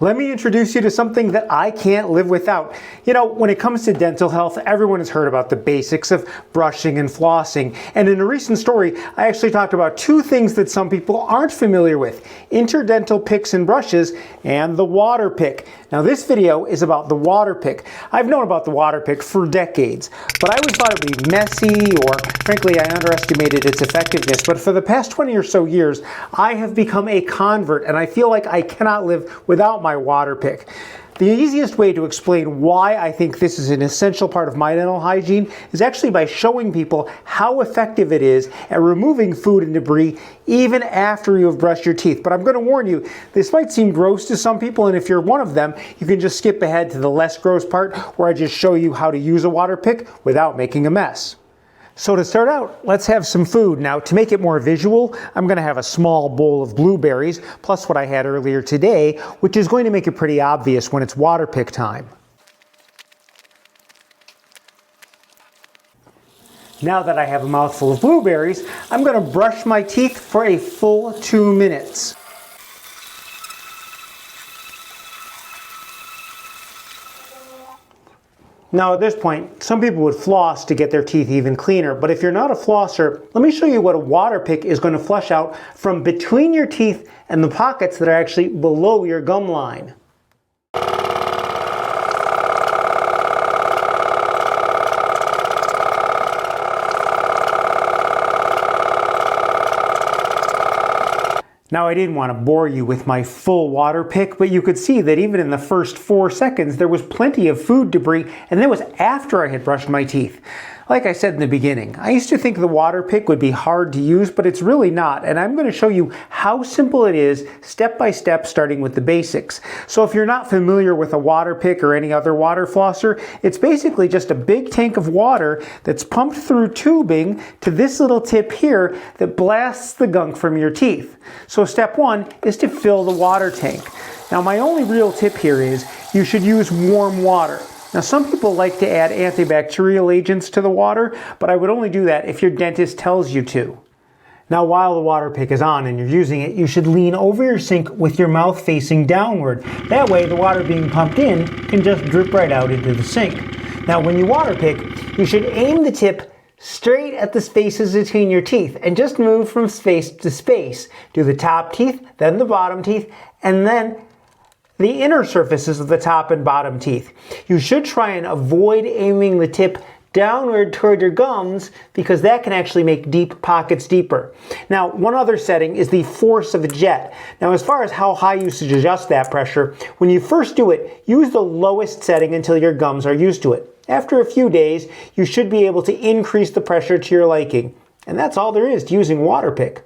Let me introduce you to something that I can't live without. You know, when it comes to dental health, everyone has heard about the basics of brushing and flossing. And in a recent story, I actually talked about two things that some people aren't familiar with: interdental picks and brushes, and the WaterPik. Now this video is about the WaterPik. I've known about the WaterPik for decades, but I always thought it would be messy, or frankly, I underestimated its effectiveness. But for the past 20 or so years, I have become a convert, and I feel like I cannot live without my WaterPik. The easiest way to explain why I think this is an essential part of my dental hygiene is actually by showing people how effective it is at removing food and debris even after you have brushed your teeth. But I'm going to warn you, this might seem gross to some people, and if you're one of them, you can just skip ahead to the less gross part where I just show you how to use a WaterPik without making a mess. So to start out, let's have some food. Now, to make it more visual, I'm going to have a small bowl of blueberries, plus what I had earlier today, which is going to make it pretty obvious when it's WaterPik time. Now that I have a mouthful of blueberries, I'm going to brush my teeth for a full 2 minutes. Now at this point, some people would floss to get their teeth even cleaner, but if you're not a flosser, let me show you what a WaterPik is going to flush out from between your teeth and the pockets that are actually below your gum line. Now, I didn't want to bore you with my full WaterPik, but you could see that even in the first 4 seconds, there was plenty of food debris, and that was after I had brushed my teeth. Like I said in the beginning, I used to think the WaterPik would be hard to use, but it's really not, and I'm going to show you how simple it is, step by step, starting with the basics. So if you're not familiar with a WaterPik or any other water flosser, it's basically just a big tank of water that's pumped through tubing to this little tip here that blasts the gunk from your teeth. So step one is to fill the water tank. Now my only real tip here is you should use warm water. Now some people like to add antibacterial agents to the water, but I would only do that if your dentist tells you to. Now while the WaterPik is on and you're using it, you should lean over your sink with your mouth facing downward. That way the water being pumped in can just drip right out into the sink. Now when you WaterPik, you should aim the tip straight at the spaces between your teeth and just move from space to space. Do the top teeth, then the bottom teeth, and then the inner surfaces of the top and bottom teeth. You should try and avoid aiming the tip downward toward your gums because that can actually make deep pockets deeper. Now, one other setting is the force of a jet. Now, as far as how high you should adjust that pressure, when you first do it, use the lowest setting until your gums are used to it. After a few days, you should be able to increase the pressure to your liking. And that's all there is to using WaterPik.